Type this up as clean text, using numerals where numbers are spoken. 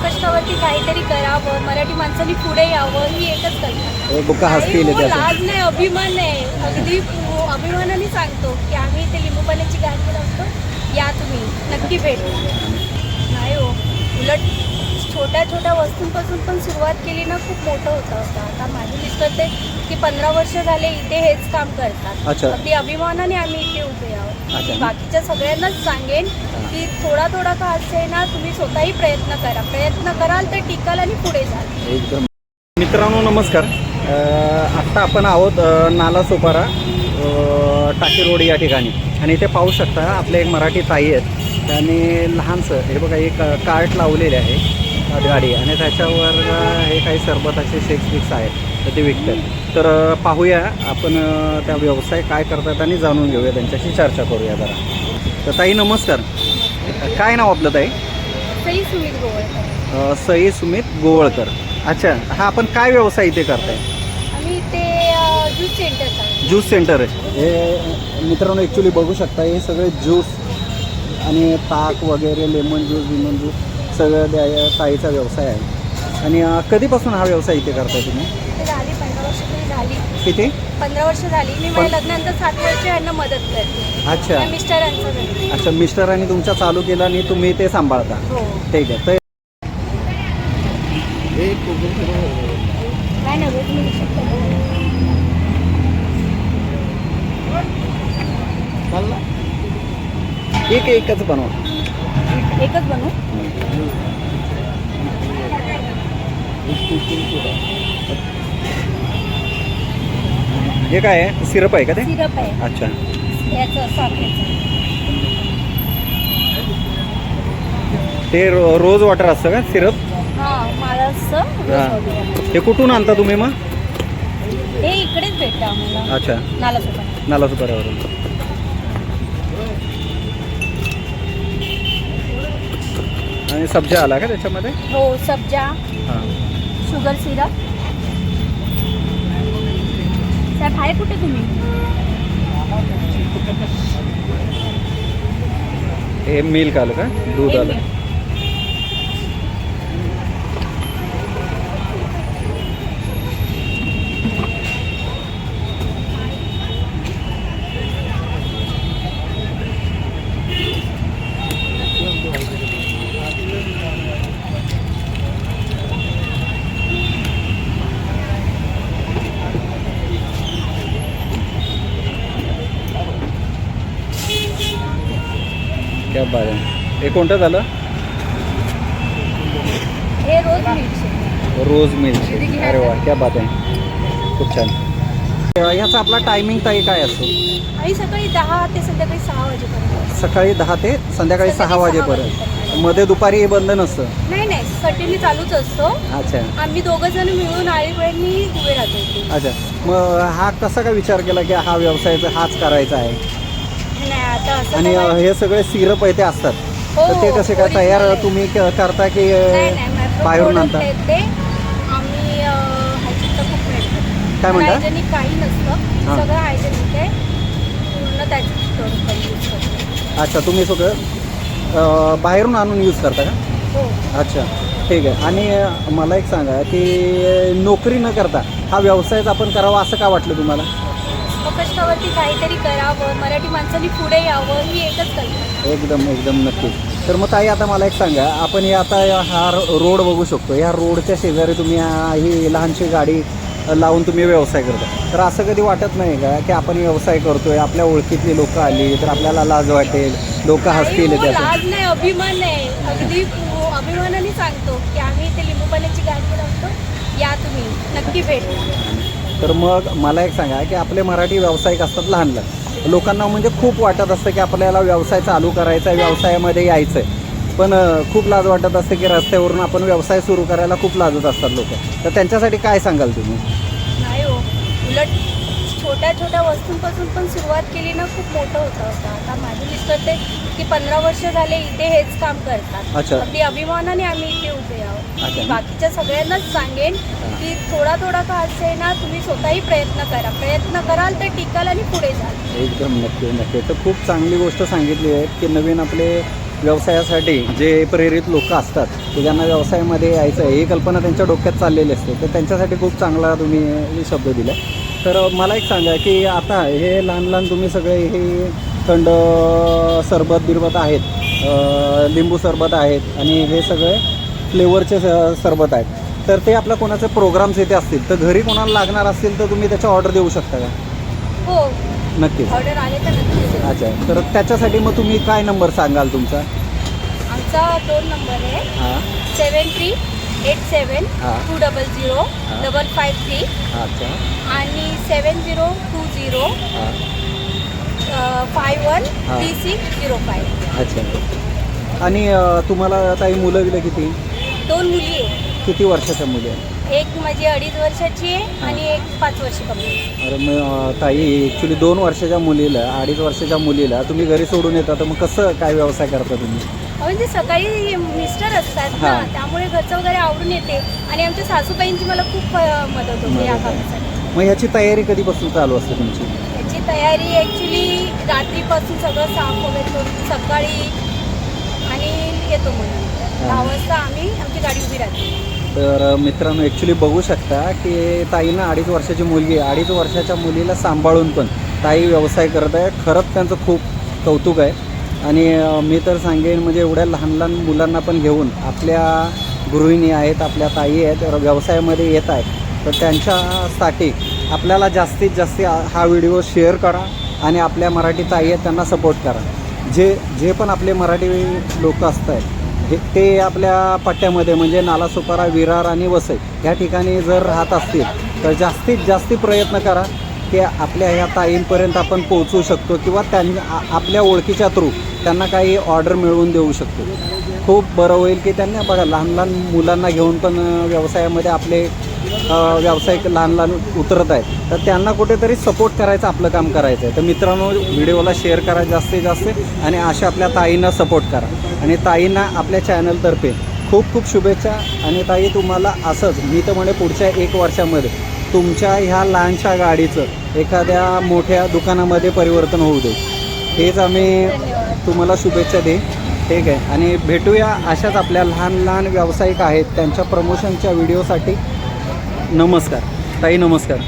कष्टावरती काहीतरी करावं, मराठी माणसांनी पुढे यावं ही एकच कल्पना. लोक हसतील काही त्याचं. लाज नाही, अभिमान आहे. अगदी अभिमानाने सांगतो की आम्ही इथे लिंबू पाण्याची गाडी लावतो, या तुम्ही नक्की भेट. नाही हो, उलट छोट्या छोट्या वस्तूंपासून पण सुरुवात केली ना, खूप मोठं होतं. आता माझे मिस्टर ते की 15 वर्ष झाले इथे हेच काम करतात. अच्छा. अगदी अभिमानाने आम्ही इथे उभे आहोत. अच्छा. बाकीच्या सगळ्यांनाच सांगेन की थोडा थोडा का असे ना, तुम्ही स्वतःही प्रयत्न करा. प्रयत्न कराल तर टिकाल आणि पुढे जाल. एकदम. मित्रांनो नमस्कार. आत्ता आपण आहोत नालासोपारा टाकी रोड या ठिकाणी, आणि इथे पाहू शकता आपले एक मराठी ताई आहेत. त्यांनी लहानसं हे बघा एक कार्ट लावलेले आहे गाडी, आणि त्याच्यावर हे काही सरबताचे शेक्स बिक्स आहेत तर ते विकतात. तर पाहूया आपण त्या व्यवसाय काय करतात आणि जाणून घेऊया, त्यांच्याशी चर्चा करूया जरा. तर ताई नमस्कार. काय नाव आपलं ताई? सई सुमित गोवळकर. सई सुमित गोवळकर. अच्छा, हा आपण काय व्यवसाय इथे करताय? आम्ही इथे ज्यूस सेंटर आहे. ज्यूस सेंटर आहे हे. मित्रांनो ॲक्च्युली बघू शकता हे सगळे ज्यूस आणि ताक वगैरे, लेमन ज्यूस बिमन ज्यूस सगळं ताईचा व्यवसाय आहे. आणि कधीपासून हा व्यवसाय इथे करताय तुम्ही? झाली 15 वर्ष तरी झाली. किती? 15 वर्ष झाली. मी माझ्या लग्नानंतर 7 वर्ष यांना मदत करते. अच्छा मिस्टरांचं घरी. अच्छा, मिस्टरांनी तुमच्या चालू केलं आणि तुम्ही ते सांभाळता. हो. ठीक आहे. तर काय नाही रोज मिळू शकतो. एकच बनवा. एकच बनवू. हे काय आहे? सिरप आहे का ते? सिरप आहे अच्छा. याचं साखरेचं. ते रोज वॉटर असतं का सिरप? हां, मला असं हां. हे कुठून आणता तुम्ही मग? हे इकडेच भेटतं आम्हाला. अच्छा, नालासोपारा. नालासोपाऱ्यावरून. आणि सब्जा आला का त्याच्यामध्ये? हो, सब्जा, हां. Sugar syrup. साहेब आहे कुठे तुम्ही? हे मिल्क आलं का? दूध एक आलं. मिनिट. क्या बात आहे. हे कोणतं झालं? हे रोज मिळते. रोज मिल्क. अरे वा, क्या बात आहे. खूप छान. ह्याचा आपला टायमिंग ताई काय असतो? आणि सकाळी 10 ते संध्याकाळी 6 वाजेपर्यंत. सकाळी 10 ते संध्याकाळी 6 वाजेपर्यंत. मध्ये दुपारी हे बंद नसतं? नाही नाही, कंटिन्यू चालूच असतो. अच्छा. आम्ही दोघं जण मिळून आळीवेळी उभे राहतो इथे. अच्छा, मग हा कसा काय विचार केला की हा व्यवसायाचा हाच करायचा आहे? नाही आता असं आणि काय- हे सगळे सिरप आहे ते असतात हो, तर ते कसे काय original तयार आहे. तुम्ही करता की नाही नाही, माझं बाहेरून product आणता? आहे ते. आम्ही हायजेनिक खूप मिळतो. काय म्हणता? हायजेनिक काही नसतं, हां. सगळं हायजेनिक आहे. पूर्ण त्याची प्रोडक्ट यूज करतो. अच्छा, तुम्ही सगळं बाहेरून आणून यूज करता का? हो. अच्छा, ठीक आहे. आणि मला एक सांगा की नोकरी न करता हा व्यवसायच आपण करावा असं का वाटलं तुम्हाला? कष्टावरती काहीतरी करावं, मराठी माणसांनी पुढे यावं ही एकच कल्पना. एकदम एकदम नक्कीच. तर मग ताई आता मला एक सांगा, आपण हे आता हा रोड बघू शकतो, ह्या रोडच्या शेजारी तुम्ही ही लहानशी गाडी लावून तुम्ही व्यवसाय करता. तर असं कधी वाटत नाही का की आपण व्यवसाय करतोय, आपल्या ओळखीतली लोक आली तर आपल्याला लाज वाटेल, लोक हसतील काही त्याचं? लाज नाही, अभिमान आहे. अगदी अभिमानाने सांगतो की आम्ही इथे लिंबू पाण्याची गाडी लावतो, या तुम्ही नक्की भेट. तर मग मला एक सांगा की आपले मराठी व्यावसायिक असतात लहान लहान लोकांना, म्हणजे खूप वाटत असतं की आपल्याला व्यवसाय चालू करायचा आहे, व्यवसायामध्ये यायचं आहे, पण खूप लाज वाटत असते की रस्त्यावरून आपण व्यवसाय सुरू करायला खूप लाजत असतात लोक. तर त्यांच्यासाठी काय सांगाल तुम्ही? नाही हो, उलट छोट्या छोट्या वस्तूंपासून पण सुरुवात केली ना, खूप मोठं होतं. आता माझे मिस्टर ते की 15 वर्ष झाले इथे हेच काम करतात. अच्छा. अगदी अभिमानाने आम्ही इथे उभे आहोत. अच्छा. बाकीच्या सगळ्यांनाच सांगेन की थोडा थोडा का असे ना, तुम्ही स्वतःही प्रयत्न करा. प्रयत्न कराल तर टिकाल आणि पुढे जाल. एकदम नक्की नक्की. तर खूप चांगली गोष्ट सांगितली आहे की नवीन आपले व्यवसायासाठी जे प्रेरित लोक असतात की ज्यांना व्यवसायामध्ये यायचं आहे ही कल्पना त्यांच्या डोक्यात चाललेली असते, तर त्यांच्यासाठी खूप चांगला तुम्ही शब्द दिला. तर मला एक सांगा की आता हे लहान लहान तुम्ही सगळे हे थंड सरबत बिरबत आहेत, लिंबू सरबत आहेत आणि हे सगळे फ्लेवरचे सरबत आहेत, तर ते आपल्या कोणाचे प्रोग्राम्स इथे असतील तर घरी कोणाला लागणार असतील तर तुम्ही त्याच्या ऑर्डर देऊ शकता का? हो, नक्कीच. ऑर्डर आले तर नक्कीच. अच्छा, तर त्याच्यासाठी मग तुम्ही काय नंबर सांगाल तुमचा? आमचा 2 नंबर आहे हां 7387 हां 200 553 अच्छा आणि 7020 हां 513605. अच्छा. आणि तुम्हाला काही मुलं बिलं किती? 2 मुली आहे. किती वर्षाच्या मुली आहे? एक माझी 2.5 वर्षाची आहे आणि एक 5 वर्ष कमी. अरे मग ताई, ॲक्च्युली 2 वर्षाच्या मुलीला 2.5 वर्षाच्या मुलीला तुम्ही घरी सोडून येता, तर मग कसं काय व्यवसाय करता तुम्ही? म्हणजे सकाळी मिस्टर असतात ना, हां. त्यामुळे घरचं वगैरे आवडून येते आणि आमच्या सासूबाईंची मला खूप मदत होते या मदत आहे. कामासाठी. मग ह्याची तयारी कधीपासून चालू असते तुमची? याची तयारी ॲक्च्युली रात्रीपासून सगळं साफ वगैरे करून सकाळी आणि येतो म्हणून 10 वाजता आम्ही आमची गाडी उभी राहते. तर मित्रांनो, ॲक्च्युली बघू शकता की ताईनं 2.5 वर्षाची मुलगी आहे, 2.5 वर्षाच्या मुलीला सांभाळून पण ताई व्यवसाय करत आहे. खरंच त्यांचं खूप कौतुक आहे. आणि मी तर सांगेन म्हणजे एवढ्या लहान लहान मुलांना पण घेऊन आपल्या गृहिणी आहेत, आपल्या ताई आहेत, व्यवसायामध्ये येत आहेत, तर त्यांच्यासाठी आपल्याला जास्तीत जास्त हा व्हिडिओ शेअर करा आणि आपल्या मराठी ताई आहेत त्यांना सपोर्ट करा. जे पण आपले मराठी लोक असतात ते आपल्या पट्ट्यामध्ये म्हणजे नालासोपारा, विरार आणि वसई ह्या ठिकाणी जर राहत असतील तर जास्तीत जास्त प्रयत्न करा की आपल्या ह्या ताईंपर्यंत आपण पोहोचू शकतो किंवा आपल्या ओळखीच्या थ्रू त्यांना काही ऑर्डर मिळवून देऊ शकतो. खूप बरं होईल की त्यांना बघा लहान लहान मुलांना घेऊन पण व्यवसायामध्ये आपले व्यावसायिक लहान लहान उतरत आहेत, तर त्यांना कुठेतरी सपोर्ट करायचं आपलं काम करायचं आहे. तर मित्रांनो, व्हिडिओला शेअर करा जास्तीत जास्त आणि अशा आपल्या ताईंना सपोर्ट करा. आणि ताईंना आपल्या चॅनलतर्फे खूप खूप शुभेच्छा. आणि ताई, तुम्हाला असंच मी तर म्हणे पुढच्या 1 वर्षामध्ये तुमच्या ह्या लहानशा गाडीचं एखाद्या मोठ्या दुकानामध्ये परिवर्तन होऊ दे, हेच आम्ही तुम्हाला शुभेच्छा दे. ठीक आहे. आणि भेटूया अशाच आपल्या लहान लहान व्यावसायिक आहेत त्यांच्या प्रमोशनच्या व्हिडिओसाठी. नमस्कार ताई, नमस्कार.